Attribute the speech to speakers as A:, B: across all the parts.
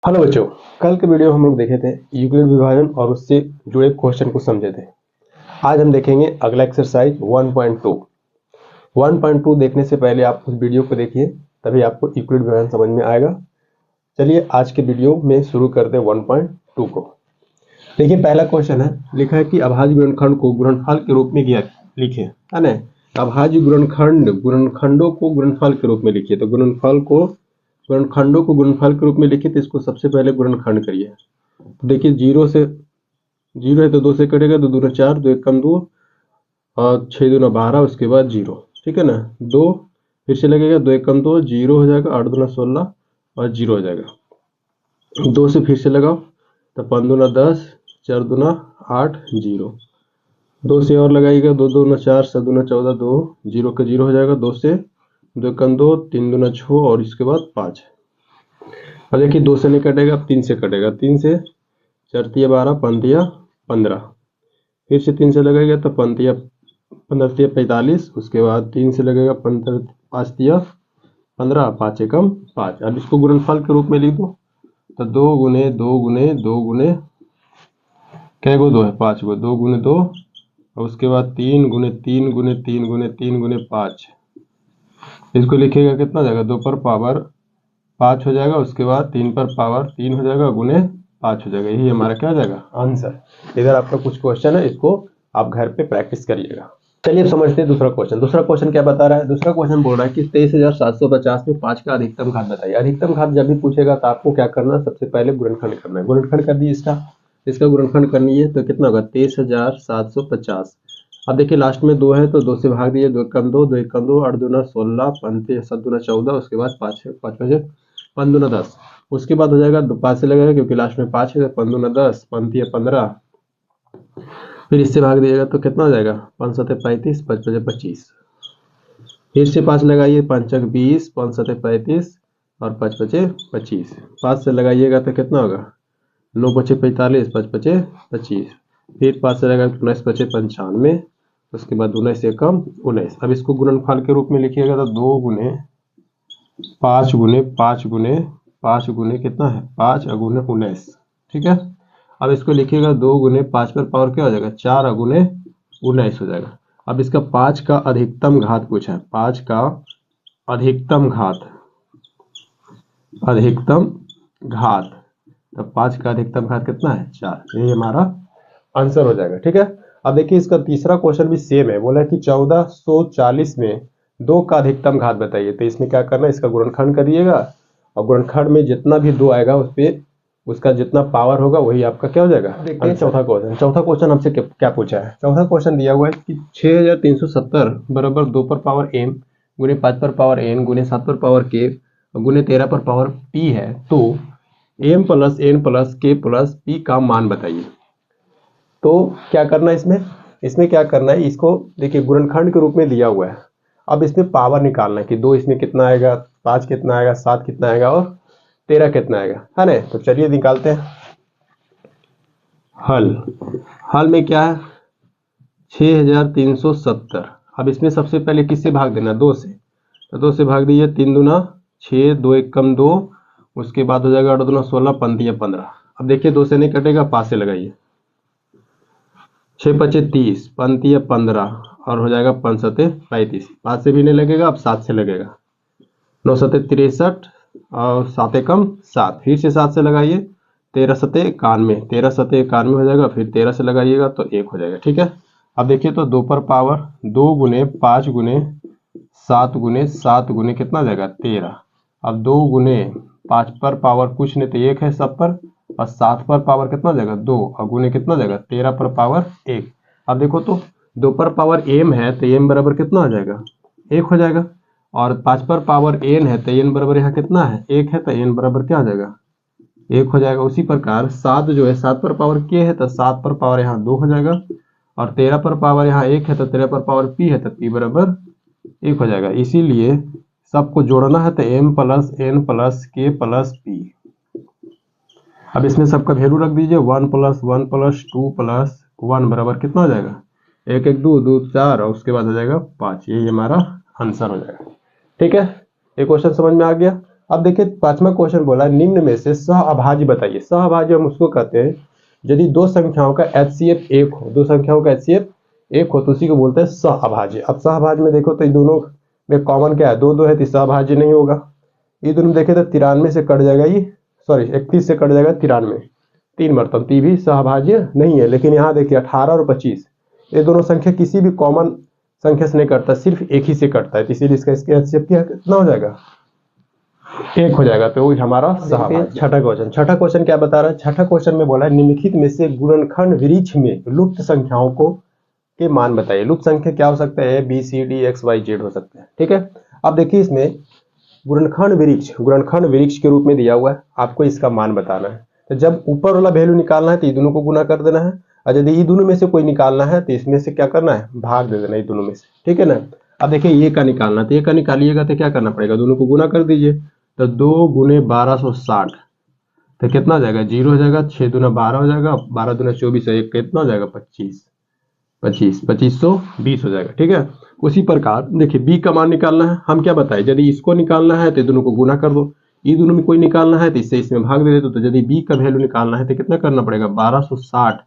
A: Hello बच्चों, कल के वीडियो हम लोग देखे थे यूक्लिड विभाजन और उससे जुड़े क्वेश्चन को समझे थे। आज हम देखेंगे अगला एक्सरसाइज 1.2। 1.2 देखने से पहले आप उस वीडियो को देखिए, तभी आपको यूक्लिड विभाजन समझ में आएगा। चलिए आज के वीडियो में शुरू करते हैं 1.2 को। देखिए पहला क्वेश्चन है, लिखा है कि अभाज्य गुणनखंड को गुणनफल के रूप में लिखे, है ना। अभाज्य गुणनखंडों को गुणनफल के रूप में लिखिए। तो गुणनखंडों को गुणनफल के रूप में लिखिए तो इसको सबसे पहले गुणनखंड करिए। तो देखिए जीरो है तो 2 से कटेगा, तो 2 दूना 4, 2 एक कम 2 और 6 दूना 12, उसके बाद 0, ठीक है ना। 2 फिर से लगेगा, 2 एक कम 2, 0 हो जाएगा, 8 दूना 16 और 0 हो जाएगा। 2 से फिर से लगाओ तो 5 दूना 10, 4 दूना 8, 0। 2 से और लगाइएगा, 2 दूना 4, 7 दूना 14, 2 0 का 0 हो जाएगा। 2 से 2 कम 2, 3 दूना 6 और इसके बाद 5। और देखिए 2 से नहीं कटेगा, 3 से कटेगा। 3 से 4 तिया 12, 5 तिया 15, फिर से 3 से लगेगा तो 5 तिया 15 तिया 45, उसके बाद 3 से लगेगा 15, 5 तिया 15, 5 एकम 5। अब इसको गुणनफल के रूप में लिख दो तो 2 गुने 2 गुने 2 गुने कै गो 2 है 5 गो, 2 गुने 2 और उसके बाद 3 गुने 3 गुने 3 गुने 3 गुने 5। इसको लिखिएगा कितना जाएगा, 2 पर पावर 5 हो जाएगा, उसके बाद 3 पर पावर 3 हो जाएगा, गुने 5 हो जाएगा। यही हमारा क्या हो जाएगा, आंसर। इधर आपका कुछ क्वेश्चन है, इसको आप घर पे प्रैक्टिस करिएगा। चलिए अब समझते हैं दूसरा क्वेश्चन। दूसरा क्वेश्चन क्या बता रहा है, दूसरा क्वेश्चन बोल रहा है कि 23,750 में 5 का अधिकतम घात बताइए। अधिकतम घात जब भी पूछेगा तो आपको क्या करना है, सबसे पहले गुणनखंड करना है। गुणनखंड कर दिए इसका गुणनखंड करनी है तो कितना होगा, 23,750। अब देखिए लास्ट में 2 है तो 2 से भाग दिए, 2 कम 2, 2 एक कम 2, 8 दूना 16, 5 7 दूना 14, उसके बाद 5 5 5 दूना 10, उसके बाद हो जाएगा 5 से लगेगा क्योंकि लास्ट में 5 है, 5 दूना 10, 5 तिया 15, फिर इससे भाग दिएगा तो कितना हो जाएगा, 5 7 35, 5 5 25, फिर से 5 लगाइए, 5 चक 20, 5 7 35 और 5 5 25, 5 से लगाइएगा तो कितना होगा, 9 5 45, 5 5 25, फिर 5 से लगाएगा 19 5 95, उसके बाद 19 से कम 19। अब इसको गुणनफल के रूप में लिखिएगा तो 2 गुने 5 गुने 5 गुने 5 गुने कितना है, 5 अगुने 19, ठीक है। अब इसको लिखिएगा 2 गुने 5 पर पावर क्या हो जाएगा, 4 अगुने 19 हो जाएगा। अब इसका 5 का अधिकतम घात पूछा है, 5 का अधिकतम घात तो 5 का अधिकतम घात कितना है, 4। यही हमारा आंसर हो जाएगा, ठीक है। अब देखिए इसका तीसरा क्वेश्चन भी सेम है, बोला कि 1440 में 2 का अधिकतम घात बताइए। तो इसमें क्या करना है, इसका गुणनखंड करिएगा और गुणनखंड में जितना भी 2 आएगा उस पे उसका जितना पावर होगा वही आपका क्या हो जाएगा। देखते हैं चौथा क्वेश्चन हमसे क्या पूछा है। चौथा क्वेश्चन दिया हुआ है कि 6370 बराबर 2 पर पावर m गुने 5 पर पावर n गुने 7 पर पावर k गुने 13 पर पावर p है, तो m plus n plus k plus p का मान बताइए। तो क्या करना है, इसमें क्या करना है, इसको देखिए गुणनखंड के रूप में दिया हुआ है। अब इसमें पावर निकालना है कि 2 इसमें कितना आएगा, 5 कितना आएगा, 7 कितना आएगा और 13 कितना आएगा, है ना। तो चलिए निकालते हैं। हल में क्या है, 6370। अब इसमें सबसे पहले किससे भाग देना, 2 से। तो 2 से भाग दीजिए, 3 दूना 6, 2 एक कम 2, उसके बाद हो जाएगा 8 दूना 16, 5 तिया 15। अब देखिए 2 से नहीं कटेगा, 5 से लगाइए, 6 5 30, 5 तिया 15 और हो जाएगा 5 7 35। 5 से भी नहीं लगेगा, अब 7 से लगेगा, 9 7 63 और 7 एकम 7, फिर से 7 से लगाइए, 13 7 91, 13 7 91 हो जाएगा, फिर 13 से लगाइएगा तो 1 हो जाएगा, ठीक है। अब देखिए तो 2 पर पावर 2 गुने 5 गुने 7 गुने कितना जाएगा, 13। अब 2 गुने 5 पर पावर कुछ नहीं तो 1 है सब पर, और 7 पर पावर कितना जाएगा 2 और गुने कितना जाएगा 13 पर पावर 1। अब देखो तो 2 पर पावर m है तो m बराबर कितना हो जाएगा, 1 हो जाएगा, और 5 पर पावर n है तो n बराबर यहाँ कितना है, 1 है, तो n बराबर क्या हो जाएगा, 1 हो जाएगा। उसी प्रकार 7 जो है 7 पर पावर k है तो 7 पर पावर यहाँ 2 हो जाएगा, और 13 पर पावर यहाँ 1 है तो 13 पर पावर p है तो p बराबर 1 हो जाएगा। इसीलिए सबको जोड़ना है तो m plus n plus k plus p। अब इसमें सबका वैल्यू रख दीजिए, 1 प्लस 1 प्लस 2 प्लस 1 बराबर कितना हो जाएगा, 1 1 2 2 4 और उसके बाद हो जाएगा 5। यही हमारा आंसर हो जाएगा, ठीक है। ये क्वेश्चन समझ में आ गया। अब देखिए 5वां क्वेश्चन बोला निम्न में से सहअभाज्य बताइए। सहअभाज्य हम उसको कहते हैं यदि दो संख्याओं का HCF एक हो, दो संख्याओं का HCF एक हो तो उसी को बोलते हैं सहअभाज्य। अब सहअभाज्य में देखो तो ये दोनों में कॉमन क्या है, दो दो है तो सहअभाज्य नहीं होगा। ये दोनों देखे तो 93 से कट जाएगा, ये सॉरी 31 से कट जाएगा 93, 3 मरतब, ती भी सहअभाज्य नहीं है। लेकिन यहाँ देखिए 18 और 25 ये दोनों संख्या किसी भी कॉमन संख्या से नहीं कटता, सिर्फ एक ही से कटता है, इसीलिए इसका इसके HCF कितना हो जाएगा, एक हो जाएगा, तो वही हमारा सहअभाज्य। छठा क्वेश्चन क्या बता रहा है, छठा क्वेश्चन में बोला है निम्नलिखित में से गुणनखंड वृक्ष में लुप्त संख्याओं को के मान बताइए। लुप्त संख्या क्या हो सकता है, B C D X Y Z हो सकता है। ठीक है, अब देखिए इसमें गुणनखंड वृक्ष के रूप में दिया हुआ है, आपको इसका मान बताना है। तो जब ऊपर वाला वैल्यू निकालना है तो ये दोनों को गुना कर देना है, और यदि ये दोनों में से कोई निकालना है तो इसमें से क्या करना है, भाग दे देना ये दोनों में से। ठीक है ना। अब देखिए ये का निकालना, तो ये का निकालिएगा तो क्या करना पड़ेगा, दोनों को गुना कर दीजिए। तो 2 गुने 1260 तो कितना हो जाएगा, 0 हो जाएगा, 6 दूना 12 हो जाएगा, 12 दूना 24 है, कितना हो जाएगा 2520 हो जाएगा। ठीक है, उसी प्रकार देखिए बी का मान निकालना है, हम क्या बताए, यदि इसको निकालना है तो दोनों को गुना कर दो, ये दोनों में कोई निकालना है तो इससे इसमें भाग दे दो। तो यदि बी का वैल्यू निकालना है तो कितना करना पड़ेगा, 1260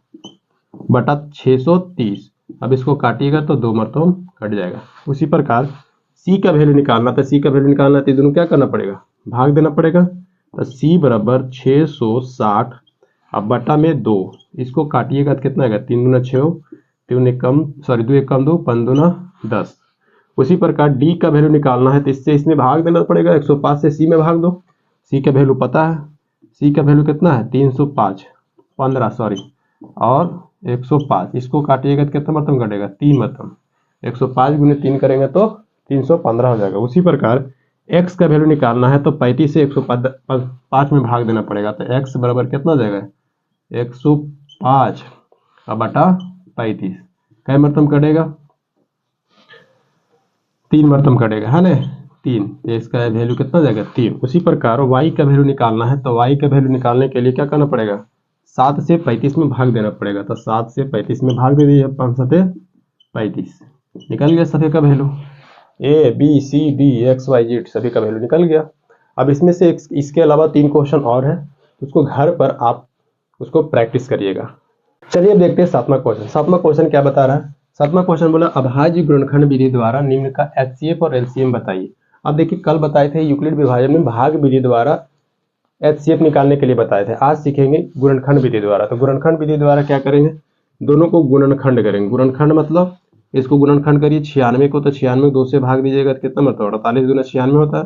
A: बटा 630। अब इसको काटिएगा तो 2 मरतबा कट जाएगा। उसी प्रकार सी का वैल्यू निकालना, तो सी का वैल्यू निकालना तो दोनों क्या करना पड़ेगा, भाग देना पड़ेगा। तो सी बराबर 660 अब बटा में 2, इसको काटिएगा तो कितना आएगा, 3 दूना 6, 3 एक कम सॉरी 2 एक कम 2, 5 दूना 10। उसी प्रकार डी का वैल्यू निकालना है तो इससे इसमें भाग देना पड़ेगा, 105 से सी में भाग दो। सी का वैल्यू पता है, सी का वैल्यू कितना है 305 15 सॉरी और 105, इसको काटिएगा तो कितना मरतब कटेगा, 3 मरतब, 105 गुने 3 करेंगे तो 315 हो जाएगा। उसी प्रकार x का वैल्यू निकालना है तो 35 से 105 में भाग देना पड़ेगा। तो x बराबर कितना हो जाएगा, 105 अब बटा 35, कै मरतब कटेगा, 3 मरतब कटेगा है ना, 3, तो इसका वैल्यू कितना हो जाएगा 3। उसी प्रकार y का वैल्यू निकालना है तो y का वैल्यू निकालने के लिए क्या करना पड़ेगा, 7 से 35 में भाग देना पड़ेगा। तो 7 से 35 में भाग दे दीजिए, 5 7 35, निकल गया सभी का value, A B C D X Y Z सभी का वैल्यू निकल गया। अब इसमें से इसके अलावा 3 क्वेश्चन और है, उसको घर पर आप उसको प्रैक्टिस करिएगा। चलिए अब देखते हैं 7वां क्वेश्चन। 7वां क्वेश्चन क्या बता रहा है, 7वां क्वेश्चन बोला अभाज्य गुणनखंड विधि द्वारा निम्न का HCF और LCM बताइए। अब देखिए कल बताए थे यूक्लिड विभाजन में भाग विधि द्वारा HCF निकालने के लिए बताए थे, आज सीखेंगे गुणनखंड विधि द्वारा। तो गुणनखंड विधि द्वारा क्या करेंगे, दोनों को गुणनखंड करेंगे। गुणनखंड मतलब इसको गुणनखंड करिए 96 को, तो 96 2 से भाग दीजिएगा तो कितना मतलब 48 दूना 96 होता है,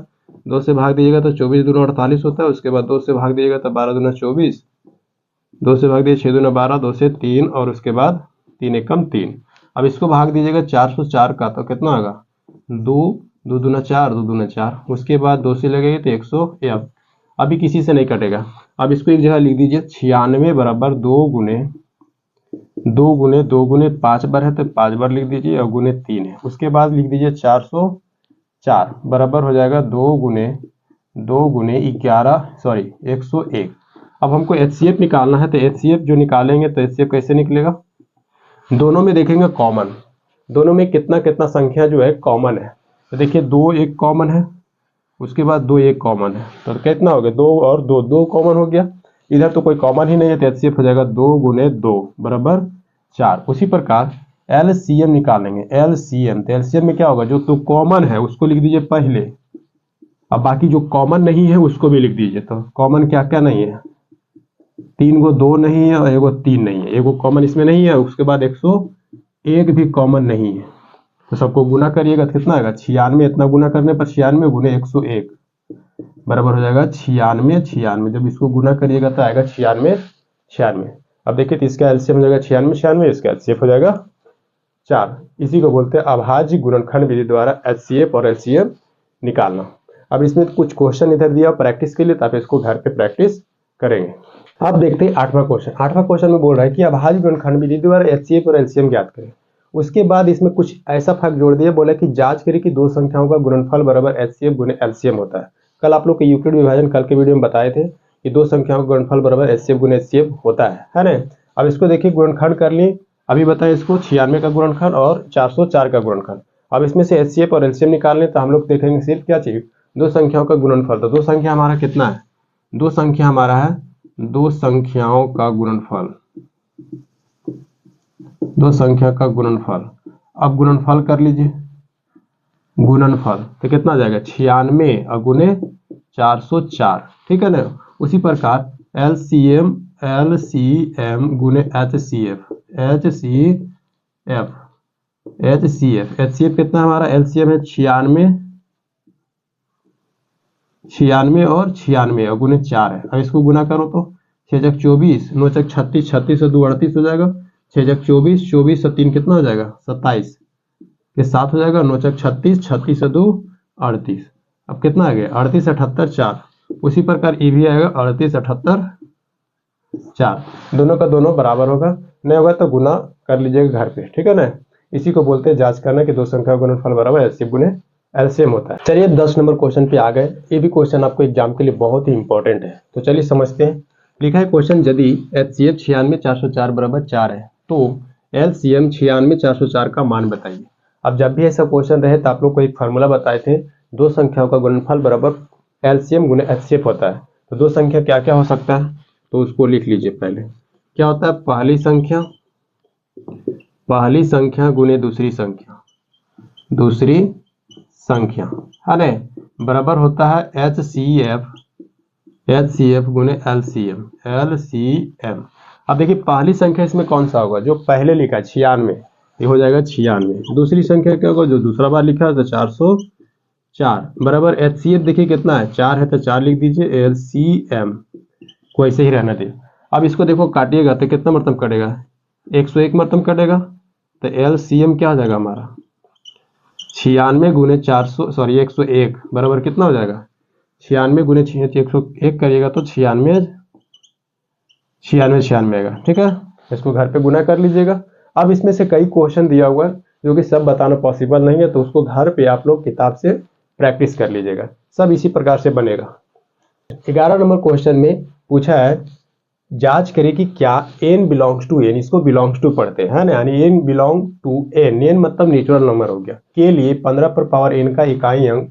A: 2 से भाग दीजिएगा तो 24 दूना 48 होता है। उसके बाद 2 से भाग दीजिएगा तो 12 दूना 24, 2 से भाग दीजिए 6 दूना 12, 2 से 3 और उसके बाद 3 एक कम 3। अब इसको भाग दीजिएगा 404 का तो कितना होगा 2, 2 दूना 4, 2 दूना 4, उसके बाद 2 से लगेगी तो 100। अभी किसी से नहीं कटेगा। अब इसको एक जगह लिख दीजिए, 96 बराबर 2 गुने 5 बार है तो 5 बार लिख दीजिए और गुने 3 है। उसके बाद लिख दीजिए 404 बराबर हो जाएगा 2 गुने 101। अब हमको HCF निकालना है तो HCF जो निकालेंगे तो HCF कैसे निकलेगा, दोनों में देखेंगे कॉमन, दोनों में कितना कितना संख्या जो है कॉमन है। तो देखिए 2 एक कॉमन है, उसके बाद 2 एक कॉमन है, तो कितना हो गया 2 और 2 कॉमन हो गया। इधर तो कोई कॉमन ही नहीं है तो HCF हो जाएगा 2 गुने 2 बराबर 4। उसी प्रकार LCM निकालेंगे, LCM तो LCM में क्या होगा, जो तो कॉमन है उसको लिख दीजिए पहले, अब बाकी जो कॉमन नहीं है उसको भी लिख दीजिए। तो कॉमन क्या क्या नहीं है, 3 गो 2 नहीं है और 1 गो 3 नहीं है, 1 गो कॉमन इसमें नहीं है। उसके बाद 101 भी कॉमन नहीं है, तो सबको गुना करिएगा तो कितना आएगा 96। इतना गुना करने पर 96 गुने 101 बराबर हो जाएगा 96। जब इसको गुना करिएगा तो आएगा 96। अब देखिए तो इसका एलसीएम हो जाएगा 96, इसका एचसीएफ हो जाएगा 4। इसी को बोलते हैं अभाज्य गुणनखंड विधि द्वारा HCF और LCM निकालना। अब इसमें कुछ क्वेश्चन इधर दिया प्रैक्टिस के लिए, तो आप इसको घर पे प्रैक्टिस करेंगे। अब देखते हैं 8वां क्वेश्चन। 8वां क्वेश्चन में बोल रहा है कि अभाज्य गुणनखंड विधि द्वारा HCF और LCM ज्ञात करें। उसके बाद इसमें कुछ ऐसा फर्क जोड़ दिया, बोला कि जांच करें कि दो संख्याओं का गुणनफल बराबर HCF गुने LCM होता है। कल आप लोग के यूक्लिड विभाजन कल के वीडियो में बताए थे कि दो संख्याओं का गुणनफल बराबर HCF गुने HCF होता है ना। अब इसको देखिए गुणनखंड कर लिए, अभी बताएं इसको 96 का गुणनखंड और 404 का गुणनखंड। अब इसमें से HCF और LCM निकालने तो हम लोग देखेंगे सिर्फ क्या चाहिए, दो संख्याओं का गुणनफल। तो दो संख्या हमारा कितना है, दो संख्या हमारा है दो संख्याओं का गुणनफल, दो संख्या का गुणनफल। अब गुणनफल कर लीजिए, गुणनफल तो कितना आ जाएगा 96 और गुने 404, ठीक है ना। उसी प्रकार LCM गुने HCF कितना हमारा LCM है 96 और 96 और गुने 4 है। अब इसको गुना करो तो 6 × 24 9 × 36 36 से 2 38 हो जाएगा। 6 × 24 24 से 3 कितना हो जाएगा 27 के साथ हो जाएगा। 9 × 36 36 से 2 38। अब कितना आ गया 38 78 4। उसी प्रकार ये भी आएगा 38 78 4। दोनों का दोनों बराबर होगा, नहीं होगा तो गुना कर लीजिएगा घर पे, ठीक है ना। इसी को बोलते हैं जांच करना कि दो संख्या का गुणनफल बराबर एलसीएम गुने एलसीएम होता है। चलिए 10 नंबर क्वेश्चन पे आ गए। ये भी क्वेश्चन आपको एग्जाम के लिए बहुत ही इंपॉर्टेंट है, तो चलिए समझते हैं। लिखा है क्वेश्चन, यदि HCF 96 404 बराबर 4 है तो LCM 96 404 का मान बताइए। अब जब भी ऐसा क्वेश्चन रहे तो आप लोग को एक फार्मूला बताए थे, दो संख्याओं का गुणनफल बराबर LCM गुने HCF होता है। तो दो संख्या क्या क्या हो सकता है, तो उसको लिख लीजिए। पहले क्या होता है, पहली संख्या गुने दूसरी संख्या है ना, बराबर होता है HCF गुने LCM। अब देखिए पहली संख्या इसमें कौन सा होगा, जो पहले लिखा है 96, ये हो जाएगा 96। दूसरी संख्या क्या होगा, जो दूसरा बार लिखा है तो 404 बराबर HCF देखिए कितना है 4 है तो 4 लिख दीजिए। LCM को ऐसे ही रहना दे। अब इसको देखो काटिएगा तो कितना मतलब कटेगा 101 मतलब कटेगा। तो LCM क्या हो जाएगा हमारा 96 गुने 101 बराबर कितना हो जाएगा 96 गुने 101 करिएगा तो 96 आएगा, ठीक है। इसको घर पे गुना कर लीजिएगा। अब इसमें से कई क्वेश्चन दिया हुआ है जो कि सब बताना पॉसिबल नहीं है, तो उसको घर पे आप लोग किताब से प्रैक्टिस कर लीजिएगा, सब इसी प्रकार से बनेगा। 11 नंबर क्वेश्चन में पूछा है, जांच करें कि क्या n बिलोंग्स टू n, इसको बिलोंग्स टू पढ़ते हैं ना, यानी n बिलोंग टू n मतलब नेचुरल नंबर हो गया, के लिए 15 पर पावर n का इकाई अंक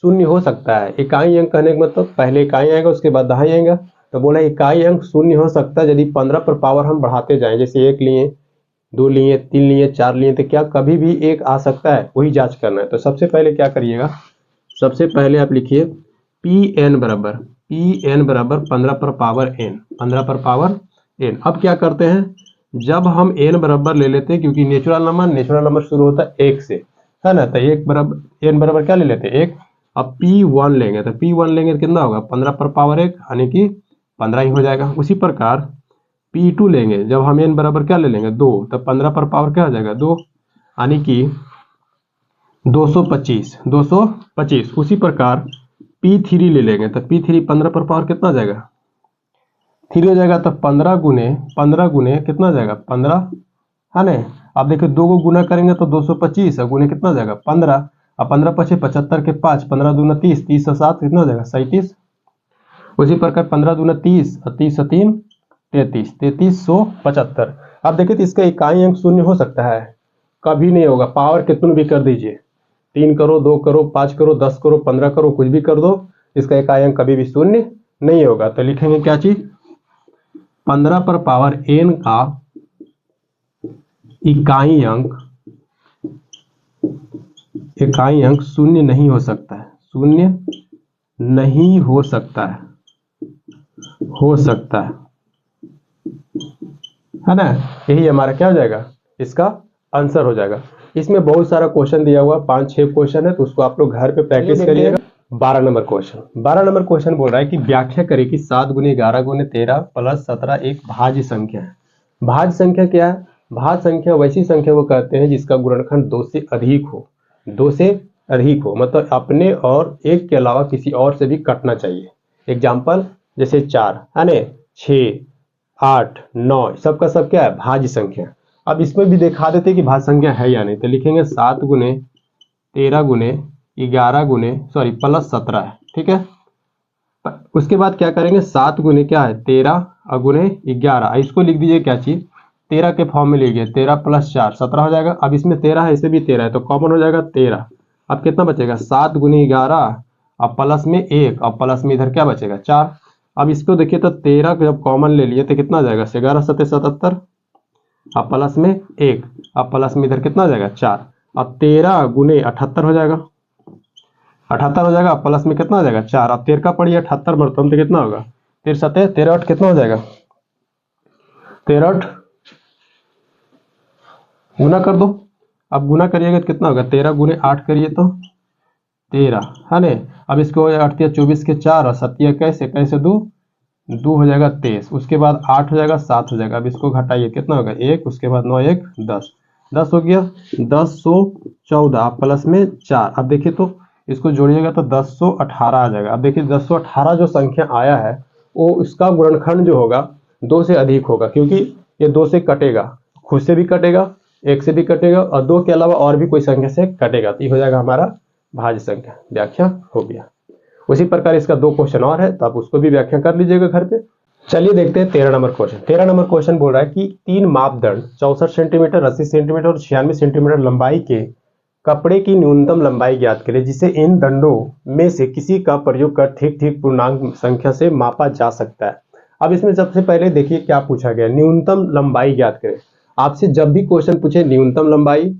A: शून्य हो सकता है। इकाई अंक कहने का मतलब पहले इकाई आएगा उसके बाद दहाई आएगा। तो बोला इकाई अंक शून्य हो सकता है यदि 15 पर पावर हम बढ़ाते जाएं, जैसे 1 लिए 2 लिए 3 लिए 4 लिए, तो क्या कभी भी 1 आ सकता है, वही जांच करना है। तो सबसे पहले क्या करिएगा, सबसे पहले आप लिखिए Pn बराबर 15 पर पावर n। अब क्या करते हैं, जब हम n बराबर ले लेते हैं, क्योंकि नेचुरल नंबर शुरू होता है 1 से, है ना, तो n बराबर क्या ले लेते हैं 1। अब P1 लेंगे तो P1 लेंगे तो कितना होगा 15 पर पावर 1 यानी कि 15 ही हो जाएगा। उसी प्रकार P2 लेंगे, जब हम n बराबर क्या ले लेंगे 2, तो 15 पर पावर क्या हो जाएगा 2 यानी कि 225। उसी प्रकार P3 ले लेंगे तो P3 15 पर पावर कितना जाएगा 3 हो जाएगा। तो 15 गुने कितना जाएगा 15, है ना। अब देखिए 2 को गुना करेंगे तो 225 और गुने कितना जाएगा 15। अब 15 पचे 75 के 5, 15 दूना 30, 30 और 7 कितना हो जाएगा 37। उसी प्रकार 15 दूना 30 और 30 और 3 33, 3375। अब देखिए तो इसका इकाई अंक शून्य हो सकता है, कभी नहीं होगा। पावर कितना भी कर दीजिए, 3 करो 2 करो 5 करो 10 करो 15 करो, कुछ भी कर दो, इसका इकाई अंक कभी भी शून्य नहीं होगा। तो लिखेंगे क्या चीज, 15 पर पावर n का इकाई अंक शून्य नहीं हो सकता है, है ना। यही हमारा क्या हो जाएगा, इसका आंसर हो जाएगा। इसमें बहुत सारा क्वेश्चन दिया हुआ 5-6 क्वेश्चन है, तो उसको आप लोग घर पे प्रैक्टिस करिएगा। 12 नंबर क्वेश्चन बोल रहा है कि व्याख्या करें कि 7 गुने 11 गुने 13 प्लस 17 एक भाज्य संख्या है। भाज्य संख्या क्या है, भाज्य संख्या वैसी संख्या को कहते हैं जिसका गुणनखंड 2 से अधिक हो, मतलब अपने और एक के अलावा किसी और से भी कटना चाहिए। एग्जाम्पल जैसे 4 है ना, 6 8 9 सबका सब क्या है भाज्य संख्या। अब इसमें भी दिखा देते कि भाज्य संख्या है या नहीं, तो लिखेंगे 7 गुने 13 गुने 11 गुने प्लस 17 है, ठीक है। उसके बाद क्या करेंगे 7 गुने क्या है 13 और गुने 11, इसको लिख दीजिए क्या चीज 13 के फॉर्म में लीजिए, 13 प्लस 4 17 हो जाएगा। अब इसमें 13 है, इसे भी 13 है, तो कॉमन हो जाएगा 13। अब कितना बचेगा 7 गुने 11 अब प्लस में 1, अब प्लस में इधर क्या बचेगा 4। अब इसको देखिए तो 13 को जब कॉमन ले लिए तो कितना जाएगा 11 सत्ते 77। अब प्लस में 1, अब प्लस में इधर कितना जाएगा 4। अब 13 गुने 78 हो जाएगा, 78 हो जाएगा। प्लस में कितना हो जाएगा 4। अब 13 का पढ़िए 78 मरतब तो कितना होगा 13 सत्ते 13 8 कितना हो जाएगा 13 8 गुना कर दो। अब गुना करिएगा तो कितना होगा 13 गुने 8 करिए तो 13 है ना। अब इसको हो जाएगा 8 24 के 4 और 7 21 21 से 2 2 हो जाएगा 23। उसके बाद 8 हो जाएगा 7 हो जाएगा। अब इसको घटाइए कितना होगा 1, उसके बाद 9 1 10 10 हो गया 1014 प्लस में 4। अब देखिए तो इसको जोड़िएगा तो 1018 आ जाएगा। अब देखिए 1018 जो संख्या आया है वो उसका गुणनखंड जो होगा 2 से अधिक होगा, क्योंकि ये 2 से कटेगा, खुद से भी कटेगा, 1 से भी कटेगा और 2 के अलावा और भी कोई संख्या से कटेगा, तो ये हो जाएगा हमारा भाज्य संख्या। व्याख्या हो गया। उसी प्रकार इसका 2 क्वेश्चन और है तो आप उसको भी व्याख्या कर लीजिएगा घर पे। चलिए देखते हैं 13 नंबर क्वेश्चन। 13 नंबर क्वेश्चन बोल रहा है कि 3 मापदंड 64 सेंटीमीटर 80 सेंटीमीटर और 96 सेंटीमीटर लंबाई के कपड़े की न्यूनतम लंबाई ज्ञात करें जिसे इन दंडों में से किसी का प्रयोग कर ठीक ठीक पूर्णांक संख्या से मापा जा सकता है। अब इसमें सबसे पहले देखिए क्या पूछा गया, न्यूनतम लंबाई ज्ञात करें। आपसे जब भी क्वेश्चन पूछे न्यूनतम लंबाई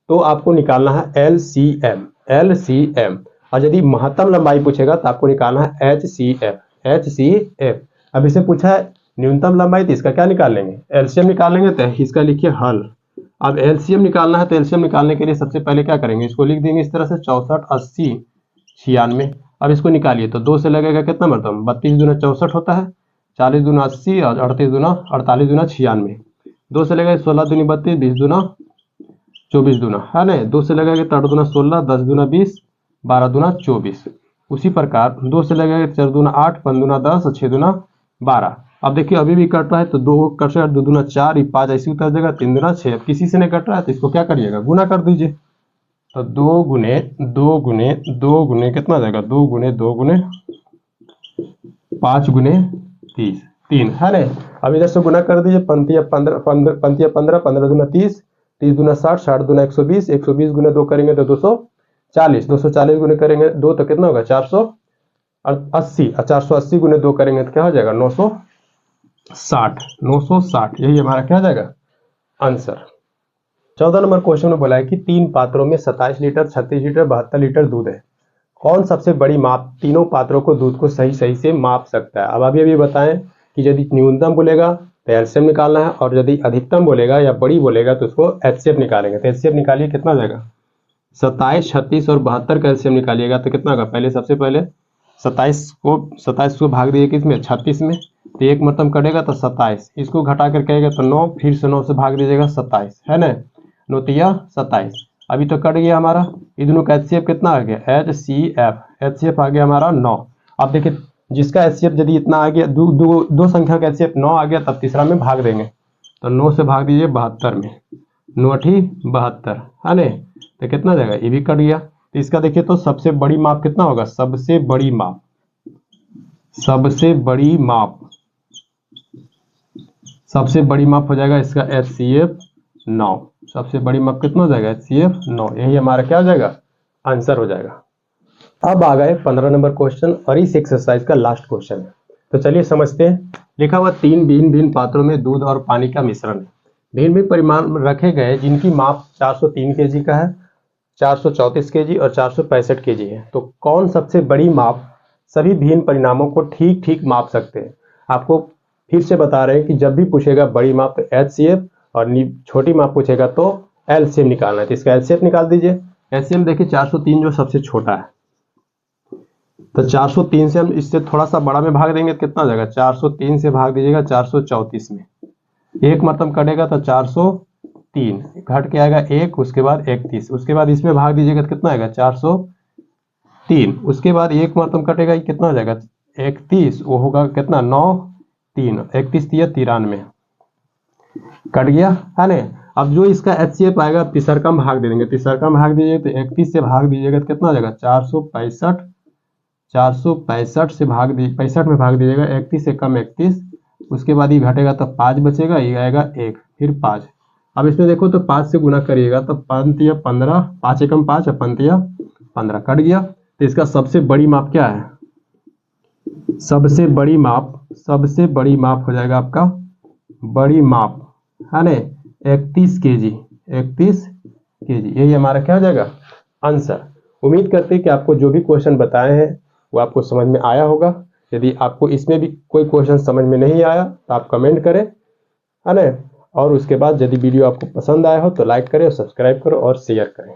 A: तो आपको निकालना है LCM, और यदि महत्तम लंबाई पूछेगा तो आपको निकालना है HCF। अब इसे पूछा है न्यूनतम लंबाई तो इसका क्या निकाल लेंगे LCM निकाल लेंगे, तो इसका लिखिए हल। अब LCM निकालना है तो LCM निकालने के लिए सबसे पहले क्या करेंगे, इसको लिख देंगे इस तरह से 64 80 96। अब इसको निकालिए तो 2 से लगेगा कितना मतलब 32 दूना 64 होता है, 40 दूना 80 और 38 दूना 48 दूना 96। 2 से लगेगा 16 दूनी 32, 20 दूना 24 दूना है ना। 2 से लगेगा 8 दूना 16, 10 दूना 20, 12 दूना 24। उसी प्रकार 2 से लगेगा 4 दूना 8, 5 दूना 10 और 6 दूना 12। अब देखिए अभी भी कट रहा है तो 2 कट से 2 दूना 4, 5 ऐसे उतर जाएगा, 3 दूना 6। अब किसी से नहीं कट रहा है तो इसको क्या करिएगा गुना कर दीजिए। तो 2 गुने 2 गुने 2 गुने कितना जाएगा 2 गुने 2 गुने 5 गुने 30 3 है ना। अब इधर से गुना कर दीजिए, पंक्तियां 15 15 दूना 30, 30 दूना 60, 60 दूना 120, 120 गुना 2 करेंगे तो 240, 240 गुने करेंगे 2 तो कितना होगा 480, 480 गुने 2 करेंगे तो क्या हो जाएगा 960। यही हमारा क्या हो जाएगा आंसर। 14 नंबर क्वेश्चन में बोला है कि 3 पात्रों में 27 लीटर 36 लीटर 72 लीटर दूध है, कौन सबसे बड़ी माप तीनों पात्रों को दूध को सही सही से माप सकता है। अब अभी बताएं कि यदि न्यूनतम बोलेगा तो LCM निकालना है, और यदि अधिकतम बोलेगा या बड़ी बोलेगा तो उसको HCF निकालेंगे। तो HCF निकालिए कितना जाएगा 27 36 और 72 का LCM निकालिएगा तो कितना होगा, पहले सबसे पहले 27 को भाग दीजिए किसमें 36 में, तो 1 मतलब कटेगा तो 27, इसको घटा कर कहेगा तो 9, फिर से 9 से भाग दीजिएगा 27 है ना, 9 तिया 27। अभी तो कट गया हमारा, इन दोनों का HCF कितना आ गया HCF आ गया हमारा 9। अब देखिए जिसका HCF यदि इतना आ गया दो संख्या का HCF 9 आ गया तब तीसरा में भाग देंगे, तो 9 से भाग दीजिए 72 में, 9 8 72 है ना, तो कितना जाएगा ये भी कट गया। तो इसका देखिए तो सबसे बड़ी माप कितना होगा, सबसे बड़ी माप हो जाएगा इसका HCF 9। सबसे बड़ी माप कितना हो जाएगा HCF 9। यही हमारा क्या हो जाएगा आंसर हो जाएगा। अब आ गए 15 नंबर क्वेश्चन और इस एक्सरसाइज का लास्ट क्वेश्चन है, तो चलिए समझते हैं। लिखा हुआ 3 भिन्न पात्रों में दूध और पानी का मिश्रण है, भिन्न परिमाण रखे गए जिनकी माप 403 kg का है, 434 kg और 465 kg है, तो कौन सबसे बड़ी माप सभी भिन्न परिणामों को ठीक ठीक माप सकते हैं। आपको फिर से बता रहे हैं कि जब भी पूछेगा बड़ी माप तो HCF और छोटी माप पूछेगा तो LCM निकालना है, तो इसका LCF निकाल दीजिए। LCM देखिए 403 जो सबसे छोटा है, तो 403 से हम इससे थोड़ा सा बड़ा में भाग देंगे तो कितना हो जाएगा 403 से भाग दीजिएगा 434 में, 1 मतलब कटेगा तो 403 घट के आएगा 1, उसके बाद 31, उसके बाद इसमें भाग दीजिएगा तो कितना आएगा 403, उसके बाद 1 मतलब कटेगा कितना हो जाएगा 31, वो होगा कितना 9 3 31 93 कट गया है ना। अब जो इसका HCF आएगा तीसरा में भाग दे देंगे, तीसरा में भाग दीजिएगा तो 31 से भाग दीजिएगा तो कितना हो जाएगा 465 से भाग 65 में भाग दीजिएगा, 31 से कम 31, उसके बाद ये घटेगा तो 5 बचेगा, ये आएगा 1 फिर 5। अब इसमें देखो तो 5 से गुना करिएगा तो 5 या 15, 5 एकम 5 और 5 या 15 कट गया। तो इसका सबसे बड़ी माप क्या है? सबसे बड़ी माप हो जाएगा आपका बड़ी माप, है ना, 31 केजी। 31 केजी, यही हमारा क्या हो जाएगा आंसर। उम्मीद करते हैं कि आपको जो भी क्वेश्चन बताए हैं वो आपको समझ में आया होगा। यदि आपको इसमें भी कोई क्वेश्चन समझ में नहीं आया तो आप कमेंट करें, है ना। और उसके बाद यदि वीडियो आपको पसंद आया हो तो लाइक करें और सब्सक्राइब करो और शेयर करें।